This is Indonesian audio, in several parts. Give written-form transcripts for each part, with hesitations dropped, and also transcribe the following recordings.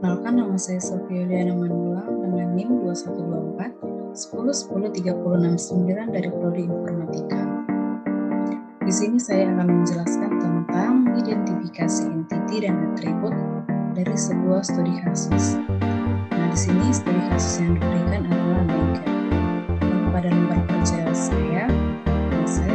Perkenalkan, nama saya Sofia Yuliana Manulang dengan NIM 2124 10 10 3069 dari Prodi Informatika. Di sini saya akan menjelaskan tentang identifikasi entiti dan atribut dari sebuah studi kasus. Nah, di sini studi kasus yang diberikan adalah bengkel. Pada lembar kerja saya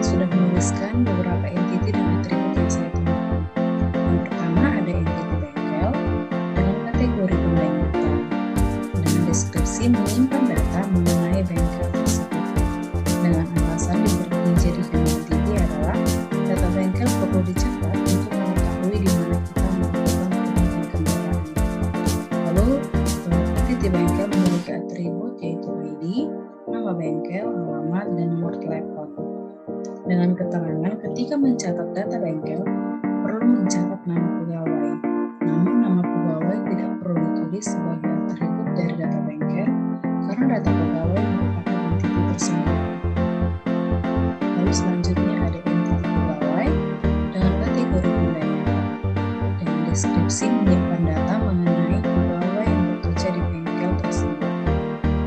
sudah menuliskan beberapa entiti dan atribut yang saya temukan. Yang pertama ada entiti bengkel dengan kategori benda nyata dengan deskripsi menyimpan data mengenai bengkel tersebut. Dengan alasan dijadikan entiti adalah data bengkel perlu dicatat untuk mengetahui di mana kita melakukan perbaikan kendaraan. Lalu entiti bengkel memiliki atribut yaitu ID, nama bengkel, alamat, dan nomor telepon. Dengan keterangan ketika mencatat data bengkel perlu mencatat nama pegawai. Namun nama pegawai tidak perlu ditulis sebagai atribut dari data bengkel karena data pegawai merupakan entiti tersendiri. Lalu selanjutnya ada entiti pegawai dengan kategori benda nyata dengan deskripsi menyimpan data mengenai pegawai yang bekerja di bengkel tersebut.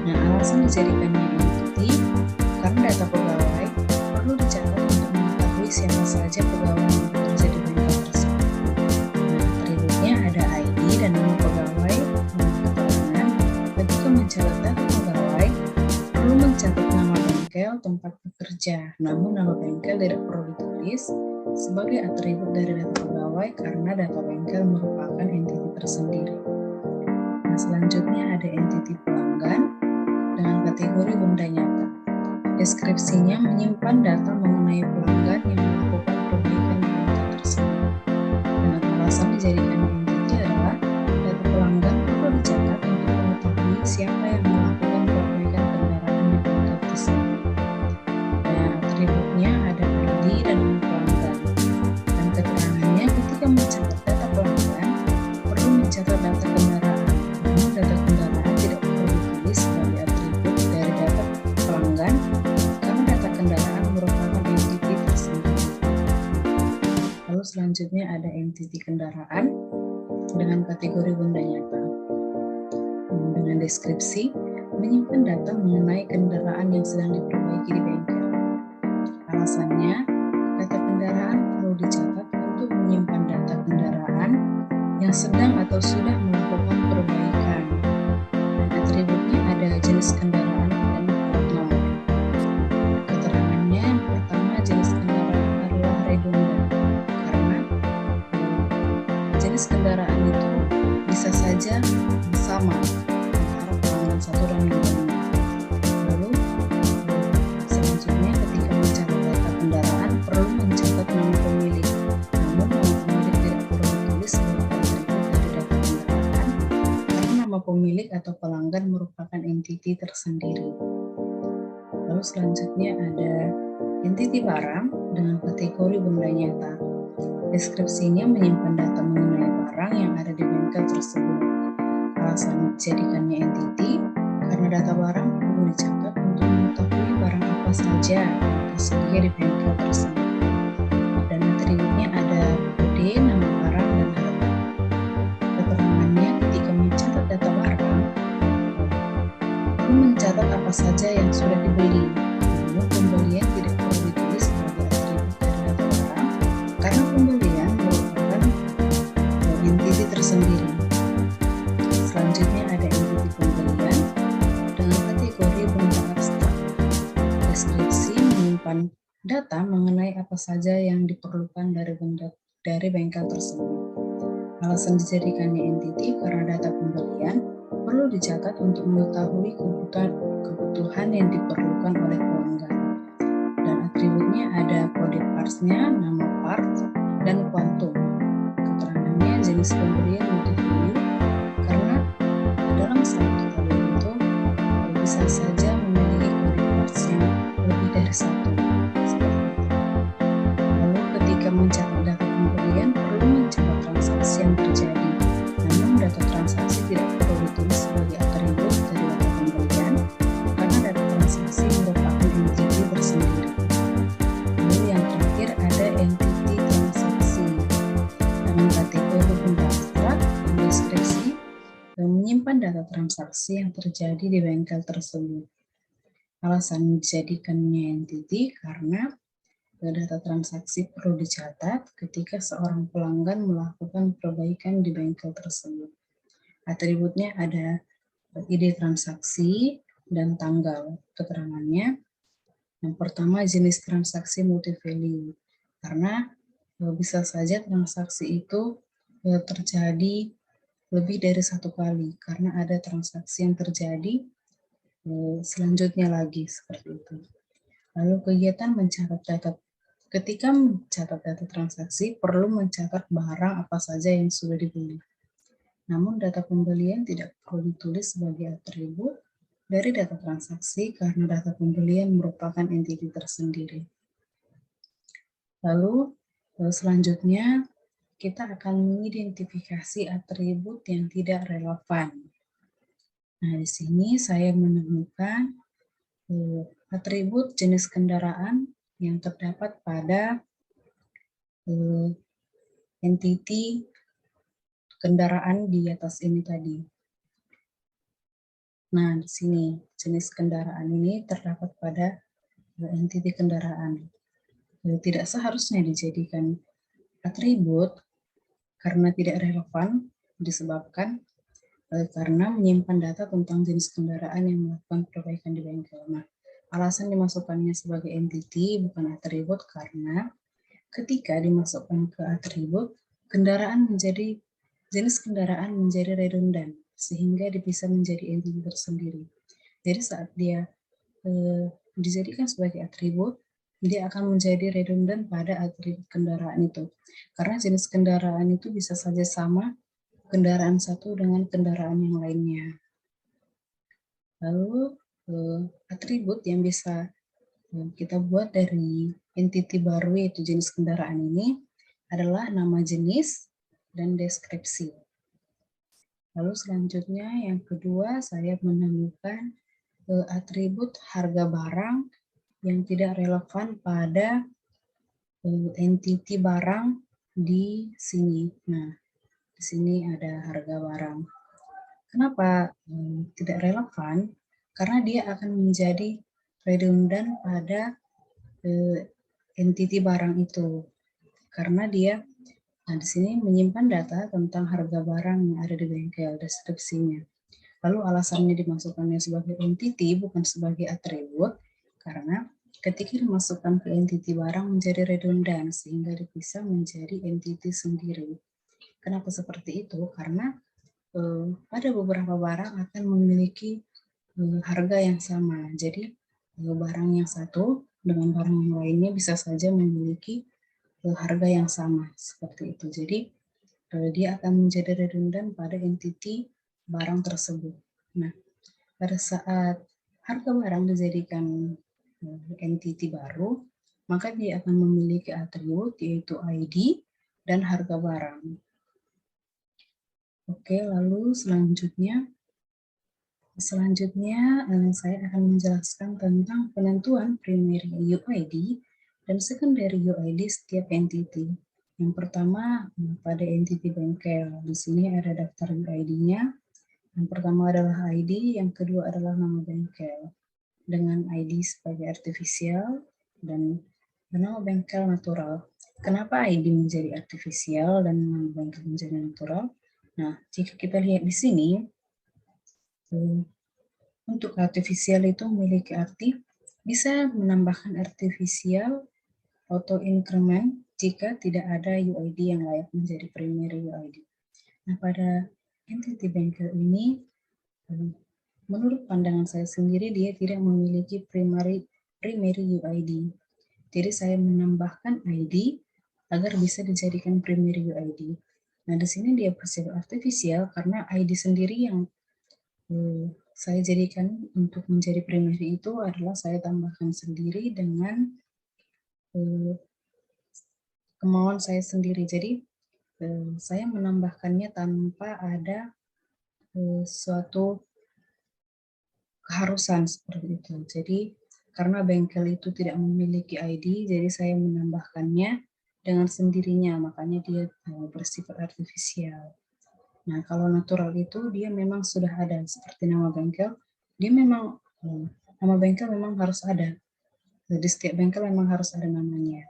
Nah, alasan dijadikannya entiti karena data pegawai perlu dicatat untuk mengetahui siapa saja pegawai yang bekerja di bengkel tersebut. Nah, atributnya ada ID dan nama pegawai dengan keterangan ketika mencatat data pegawai perlu mencatat nama bengkel tempat bekerja, namun nama bengkel tidak perlu ditulis sebagai atribut dari data pegawai karena data bengkel merupakan entiti tersendiri. Nah, selanjutnya ada entiti pelanggan dengan kategori benda nyata. Deskripsinya menyimpan data mengenai pelanggan yang melakukan perbaikan di bengkel tersebut. Dengan alasan dijadikan entiti adalah data pelanggan perlu dicatat untuk mengetahui siapa yang melakukan perbaikan kendaraan di bengkel tersebut. Dan atributnya ada ID dan nama pelanggan. Dan keterangannya ketika mencatat data pelanggan perlu mencatat data kendaraan. Namun data kendaraan tidak perlu ditulis sebagai atribut dari data pelanggan karena data kendaraan merupakan entiti tersendiri. Lalu selanjutnya ada entiti kendaraan dengan kategori benda nyata dengan deskripsi menyimpan data mengenai kendaraan yang sedang diperbaiki di bengkel. Alasannya, data kendaraan perlu dicatat untuk menyimpan data kendaraan yang sedang atau sudah melakukan perbaikan. Dan atributnya ada jenis kendaraan dan plat nomor. Keterangannya yang pertama, jenis kendaraan adalah redundan karena jenis kendaraan itu bisa saja sama antara pelanggan satu dan yang lainnya. Lalu selanjutnya ketika mencatat data kendaraan perlu mencatat nama pemilik. Namun nama pemilik tidak perlu ditulis sebagai atribut dari data kendaraan karena nama pemilik atau pelanggan merupakan entiti tersendiri. Lalu selanjutnya ada entiti barang dengan kategori benda nyata. Deskripsinya menyimpan data mengenai barang yang ada di bengkel tersebut. Alasan dijadikannya entiti karena data barang perlu dicatat untuk mengetahui barang apa saja yang tersedia di bengkel tersebut. Dan atributnya ada kode, nama barang, dan harga. Keterangannya ketika mencatat data barang perlu mencatat apa saja yang sudah dibeli. Namun pembelian tidak perlu ditulis sebagai atribut dari data barang karena pembelian merupakan entiti tersendiri. Selanjutnya ada entiti pembelian dengan kategori benda abstrak. Deskripsi menyimpan data mengenai apa saja yang diperlukan dari bengkel tersebut. Alasan dijadikannya entiti karena data pembelian perlu dicatat untuk mengetahui kebutuhan yang diperlukan oleh pelanggan. Dan atributnya ada kode partsnya, nama parts, dan kuantum. Keterangannya jenis pembelian multi-value karena dalam satu tabel itu bisa saja memiliki kode parts yang lebih dari satu. Lalu ketika mencatat data pembelian perlu mencatat transaksi yang terjadi. Namun data transaksi tidak perlu ditulis sebagai atribut dari data pembelian karena data transaksi merupakan entiti tersendiri. Lalu yang terakhir ada entiti transaksi dengan kategori benda abstrak data transaksi yang terjadi di bengkel tersebut. Alasan dijadikannya entity karena data transaksi perlu dicatat ketika seorang pelanggan melakukan perbaikan di bengkel tersebut. Atributnya ada ID transaksi dan tanggal. Keterangannya, yang pertama jenis transaksi multi-value, karena bisa saja transaksi itu terjadi lebih dari satu kali, karena ada transaksi yang terjadi selanjutnya lagi, seperti itu. Lalu kegiatan mencatat data. Ketika mencatat data transaksi, perlu mencatat barang apa saja yang sudah dibeli. Namun data pembelian tidak perlu ditulis sebagai atribut dari data transaksi karena data pembelian merupakan entiti tersendiri. Lalu selanjutnya kita akan mengidentifikasi atribut yang tidak relevan. Nah, di sini saya menemukan atribut jenis kendaraan yang terdapat pada entiti kendaraan di atas ini tadi. Nah, di sini jenis kendaraan ini terdapat pada entiti kendaraan. Tidak seharusnya dijadikan atribut karena tidak relevan, disebabkan karena menyimpan data tentang jenis kendaraan yang melakukan perbaikan di bengkel. Nah, alasan dimasukkannya sebagai entity bukan atribut karena ketika dimasukkan ke atribut, jenis kendaraan menjadi redundan sehingga bisa menjadi entity tersendiri. Jadi saat dia dijadikan sebagai atribut, dia akan menjadi redundan pada atribut kendaraan itu. Karena jenis kendaraan itu bisa saja sama kendaraan satu dengan kendaraan yang lainnya. Lalu atribut yang bisa kita buat dari entiti baru yaitu jenis kendaraan ini adalah nama jenis dan deskripsi. Lalu selanjutnya yang kedua saya menemukan atribut harga barang yang tidak relevan pada entiti barang di sini. Nah, di sini ada harga barang. Kenapa tidak relevan? Karena dia akan menjadi redundan pada entiti barang itu. Karena dia di sini menyimpan data tentang harga barang yang ada di bengkel, deskripsinya. Lalu alasannya dimasukkannya sebagai entity bukan sebagai atribut, karena ketika dimasukkan ke entity barang menjadi redundan sehingga dipisah menjadi entity sendiri. Kenapa seperti itu? Karena pada beberapa barang akan memiliki harga yang sama. Jadi barang yang satu dengan barang yang lainnya bisa saja memiliki harga yang sama seperti itu. Jadi dia akan menjadi redundan pada entiti barang tersebut. Nah, pada saat harga barang dijadikan entiti baru, maka dia akan memiliki atribut yaitu ID dan harga barang. Oke, lalu selanjutnya saya akan menjelaskan tentang penentuan primary UID dan secondary UID setiap entity. Yang pertama pada entity bengkel. Di sini ada daftar UID-nya. Yang pertama adalah ID, yang kedua adalah nama bengkel dengan ID sebagai artifisial dan nama bengkel natural. Kenapa ID menjadi artifisial dan nama bengkel menjadi natural? Nah, jika kita lihat di sini, untuk artifisial itu memiliki arti bisa menambahkan artifisial auto increment jika tidak ada UID yang layak menjadi primary UID. Nah, pada entity bengkel ini, menurut pandangan saya sendiri, dia tidak memiliki primary UID. Jadi saya menambahkan ID agar bisa dijadikan primary UID. Nah, di sini dia bersifat artifisial karena ID sendiri yang saya jadikan untuk menjadi primary itu adalah saya tambahkan sendiri dengan kemauan saya sendiri. Jadi saya menambahkannya tanpa ada suatu keharusan seperti itu. Jadi karena bengkel itu tidak memiliki ID, jadi saya menambahkannya dengan sendirinya, makanya dia bersifat artifisial. Nah, kalau natural itu dia memang sudah ada, seperti nama bengkel, dia memang nama bengkel memang harus ada. Jadi setiap bengkel memang harus ada namanya.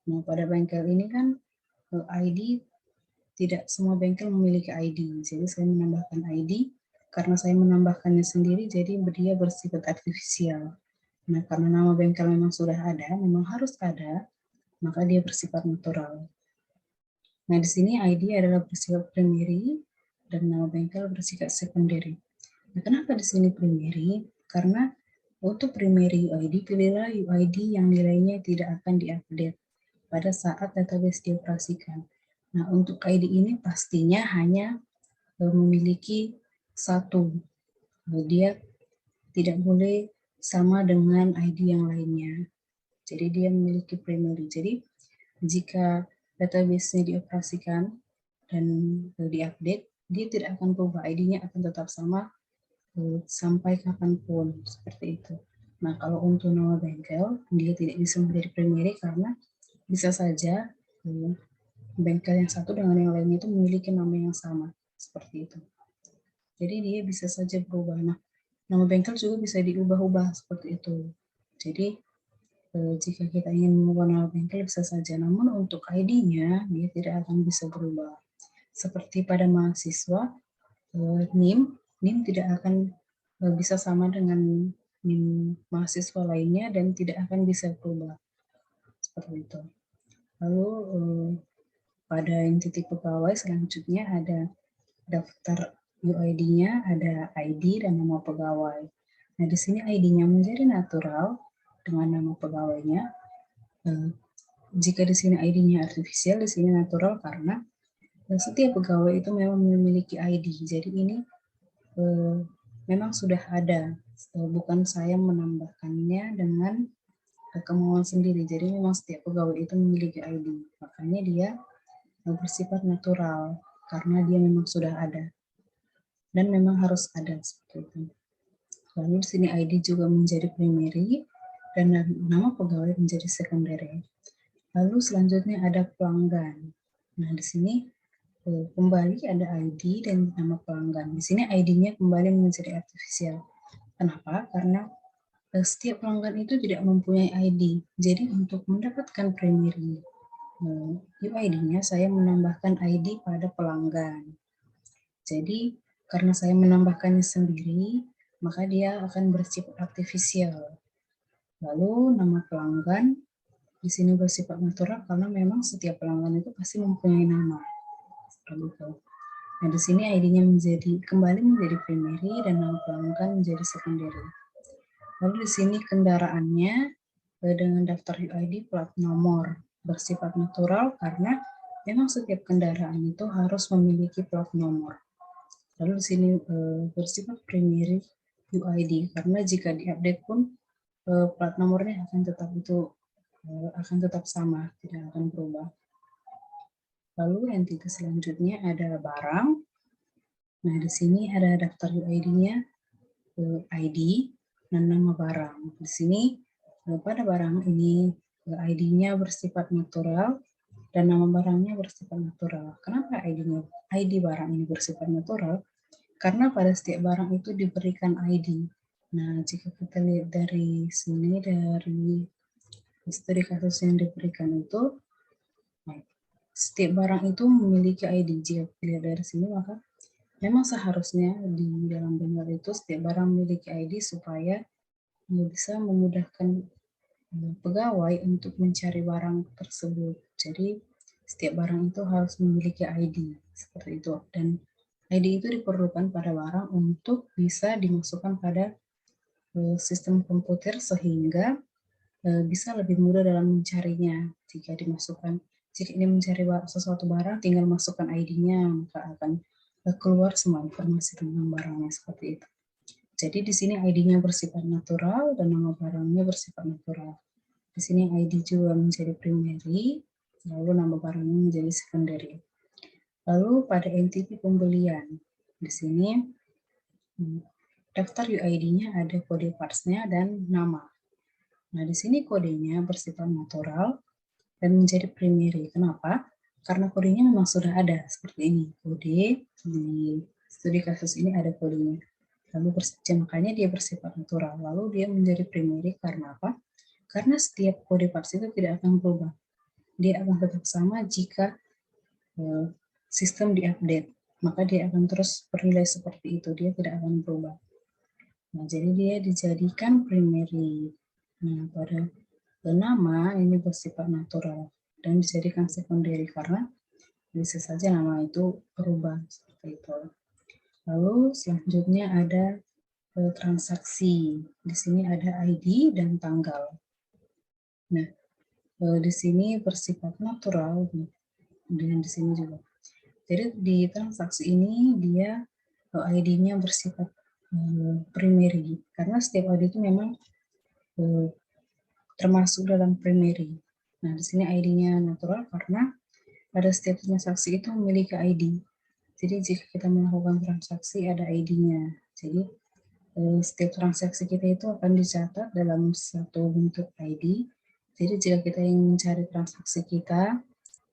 Nah, pada bengkel ini kan ID, tidak semua bengkel memiliki ID. Jadi saya menambahkan ID, karena saya menambahkannya sendiri, jadi dia bersifat artifisial. Nah, karena nama bengkel memang sudah ada, memang harus ada, maka dia bersifat natural. Nah, di sini ID adalah bersifat primary dan nama bengkel bersifat secondary. Nah, kenapa di sini primary? Karena untuk primary UID, pilihlah UID yang nilainya tidak akan diupdate pada saat database dioperasikan. Nah, untuk ID ini pastinya hanya memiliki satu. Dia tidak boleh sama dengan ID yang lainnya. Jadi dia memiliki primary. Jadi jika database-nya dioperasikan dan diupdate, dia tidak akan berubah, ID-nya akan tetap sama sampai kapanpun, seperti itu. Nah, kalau untuk nama bengkel, dia tidak bisa menjadi primary karena bisa saja bengkel yang satu dengan yang lainnya itu memiliki nama yang sama, seperti itu. Jadi dia bisa saja berubah. Nah, nama bengkel juga bisa diubah-ubah seperti itu. Jadi jika kita ingin mengubah nama bengkel bisa saja, namun untuk ID-nya dia tidak akan bisa berubah. Seperti pada mahasiswa, NIM tidak akan bisa sama dengan NIM mahasiswa lainnya dan tidak akan bisa berubah. Seperti itu. Lalu pada entiti pegawai selanjutnya ada daftar UID-nya, ada ID dan nama pegawai. Nah, di sini ID-nya menjadi natural dengan nama pegawainya. Jika di sini ID-nya artifisial, di sini natural karena setiap pegawai itu memang memiliki ID. Jadi ini memang sudah ada, bukan saya menambahkannya dengan kemauan sendiri. Jadi memang setiap pegawai itu memiliki ID. Makanya dia bersifat natural karena dia memang sudah ada dan memang harus ada seperti itu. Lalu di sini ID juga menjadi primary dan nama pegawai menjadi secondary. Lalu selanjutnya ada pelanggan. Nah, di sini kembali ada ID dan nama pelanggan. Di sini ID-nya kembali menjadi artifisial. Kenapa? Karena setiap pelanggan itu tidak mempunyai ID. Jadi untuk mendapatkan primary UID-nya, saya menambahkan ID pada pelanggan. Jadi karena saya menambahkannya sendiri, maka dia akan bersifat artifisial. Lalu nama pelanggan di sini bersifat natural karena memang setiap pelanggan itu pasti mempunyai nama. Nah, di sini ID-nya kembali menjadi primary dan nama pelanggan menjadi secondary. Lalu di sini kendaraannya dengan daftar UID plat nomor bersifat natural karena memang setiap kendaraan itu harus memiliki plat nomor. Lalu di sini bersifat primary UID karena jika diupdate pun plat nomornya akan tetap sama, tidak akan berubah. Lalu entiti selanjutnya ada barang. Nah, di sini ada daftar UID-nya, ID dan nama barang. Di sini pada barang ini ID-nya bersifat natural dan nama barangnya bersifat natural. Kenapa ID barang ini bersifat natural? Karena pada setiap barang itu diberikan ID. Nah, jika kita lihat dari sini, dari studi kasus yang diberikan itu, setiap barang itu memiliki ID. Jika kita lihat dari sini, maka memang seharusnya di dalam bengkel itu setiap barang memiliki ID supaya bisa memudahkan pegawai untuk mencari barang tersebut. Jadi setiap barang itu harus memiliki ID seperti itu, dan ID itu diperlukan pada barang untuk bisa dimasukkan pada sistem komputer sehingga bisa lebih mudah dalam mencarinya. Jika ini mencari sesuatu barang, tinggal masukkan ID-nya, maka akan keluar semua informasi tentang barangnya seperti itu. Jadi di sini ID-nya bersifat natural dan nama barangnya bersifat natural. Di sini ID juga menjadi primary, lalu nama barangnya menjadi secondary. Lalu pada entiti pembelian, di sini daftar UID-nya ada kode parts-nya dan nama. Nah, di sini kodenya bersifat natural dan menjadi primary. Kenapa? karena kodenya memang sudah ada seperti ini. Kode di studi kasus ini ada kodenya. Lalu makanya dia bersifat natural. Lalu dia menjadi primary karena apa? Karena setiap kode parts itu tidak akan berubah. Dia akan tetap sama jika sistem diupdate. Maka dia akan terus bernilai seperti itu. Dia tidak akan berubah. Nah, jadi dia dijadikan primary. Nah, pada nama ini bersifat natural dan dijadikan secondary karena bisa saja nama itu berubah seperti itu. Lalu selanjutnya ada transaksi. Di sini ada ID dan tanggal. Nah, di sini bersifat natural dan di sini juga. Jadi di transaksi ini dia ID-nya bersifat primary karena setiap ID itu memang termasuk dalam primary. Nah, di sini ID-nya natural karena pada setiap transaksi itu memiliki ID. Jadi jika kita melakukan transaksi ada ID-nya. Jadi setiap transaksi kita itu akan dicatat dalam satu bentuk ID. Jadi jika kita ingin mencari transaksi kita,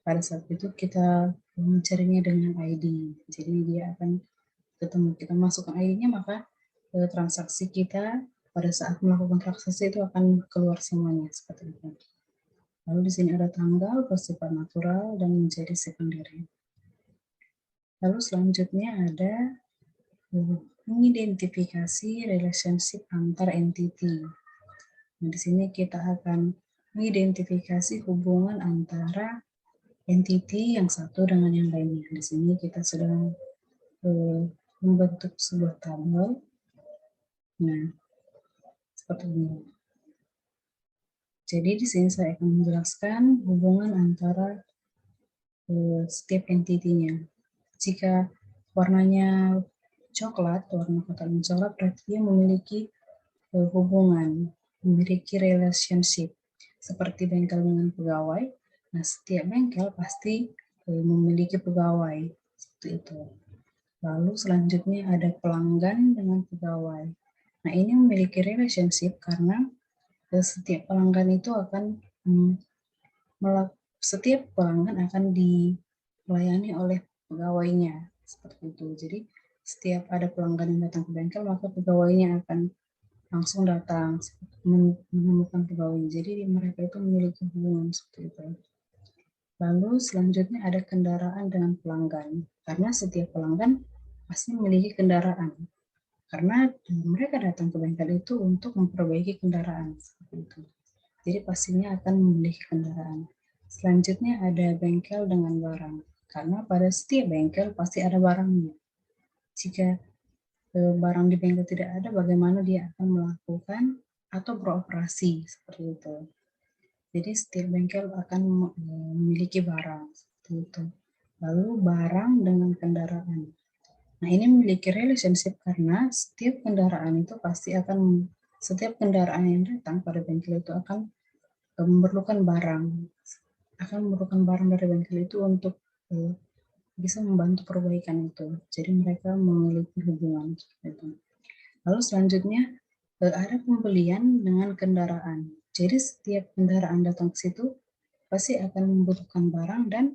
pada saat itu kita mencarinya dengan ID. Jadi dia akan ketemu. Kita masukkan ID-nya, maka transaksi kita pada saat melakukan transaksi itu akan keluar semuanya seperti itu. Lalu di sini ada tanggal bersifat natural dan menjadi secondary. Lalu selanjutnya ada mengidentifikasi relationship antar entity. Nah, di sini kita akan mengidentifikasi hubungan antara entity yang satu dengan yang lainnya. Di sini kita sedang membentuk sebuah tabel. Nah, seperti ini. Jadi di sini saya akan menjelaskan hubungan antara setiap entity-nya. Jika warnanya coklat, warna kotaknya coklat, berarti dia memiliki hubungan, memiliki relationship seperti bengkel dengan pegawai. Nah, setiap bengkel pasti memiliki pegawai seperti itu. Lalu selanjutnya ada pelanggan dengan pegawai. Nah, ini memiliki relationship karena setiap pelanggan itu akan setiap pelanggan akan dilayani oleh pegawainya seperti itu. Jadi setiap ada pelanggan yang datang ke bengkel, maka pegawainya akan langsung datang menemukan pegawai. Jadi mereka itu memiliki hubungan seperti itu. Lalu selanjutnya ada kendaraan dengan pelanggan. Karena setiap pelanggan pasti memiliki kendaraan. Karena mereka datang ke bengkel itu untuk memperbaiki kendaraan seperti itu. Jadi pastinya akan memiliki kendaraan. Selanjutnya ada bengkel dengan barang. Karena pada setiap bengkel pasti ada barangnya. Jika barang di bengkel tidak ada, bagaimana dia akan melakukan atau beroperasi seperti itu. Jadi setiap bengkel akan memiliki barang seperti itu. Lalu barang dengan kendaraan. Nah, ini memiliki relationship karena setiap kendaraan itu pasti akan, setiap kendaraan yang datang pada bengkel itu akan memerlukan barang. Akan memerlukan barang dari bengkel itu untuk bisa membantu perbaikan itu. Jadi mereka memiliki hubungan seperti itu. Lalu selanjutnya ada pembelian dengan kendaraan. Jadi setiap kendaraan datang ke situ pasti akan membutuhkan barang dan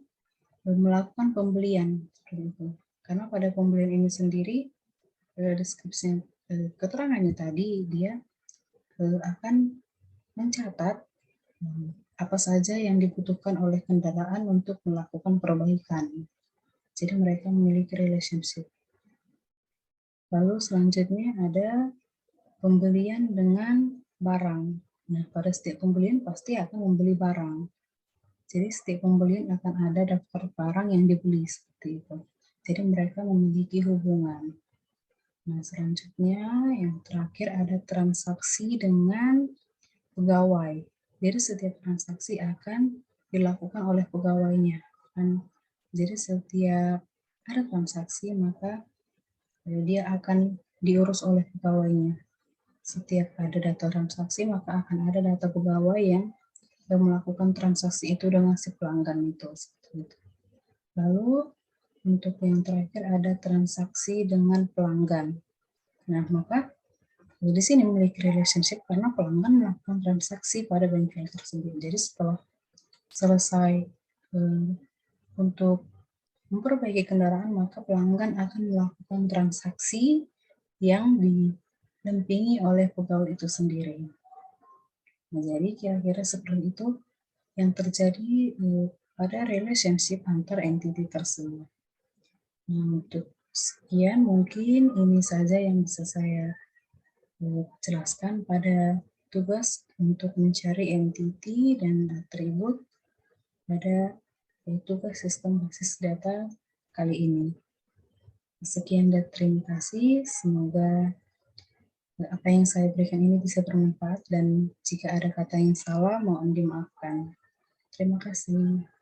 melakukan pembelian seperti itu. Karena pada pembelian ini sendiri deskripsinya, keterangannya tadi dia akan mencatat apa saja yang dibutuhkan oleh kendaraan untuk melakukan perbaikan. Jadi mereka memiliki relationship. Lalu selanjutnya ada pembelian dengan barang. Nah, pada setiap pembelian pasti akan membeli barang. Jadi setiap pembelian akan ada daftar barang yang dibeli seperti itu. Jadi mereka memiliki hubungan. Nah, selanjutnya yang terakhir ada transaksi dengan pegawai. Jadi setiap transaksi akan dilakukan oleh pegawainya. Jadi setiap ada transaksi maka dia akan diurus oleh pegawainya. Setiap ada data transaksi, maka akan ada data pegawai yang melakukan transaksi itu dengan si pelanggan itu. Lalu, untuk yang terakhir ada transaksi dengan pelanggan. Nah, maka di sini memiliki relationship karena pelanggan melakukan transaksi pada bengkel tersebut. Jadi setelah selesai Untuk memperbaiki kendaraan, maka pelanggan akan melakukan transaksi yang didampingi oleh pegawai itu sendiri. Nah, jadi kira-kira seperti itu yang terjadi pada relationship antar entiti tersebut. Nah, untuk sekian mungkin ini saja yang bisa saya jelaskan pada tugas untuk mencari entiti dan atribut pada tugas sistem basis data kali ini. Sekian dan terima kasih. Semoga apa yang saya berikan ini bisa bermanfaat dan jika ada kata yang salah mohon dimaafkan. Terima kasih.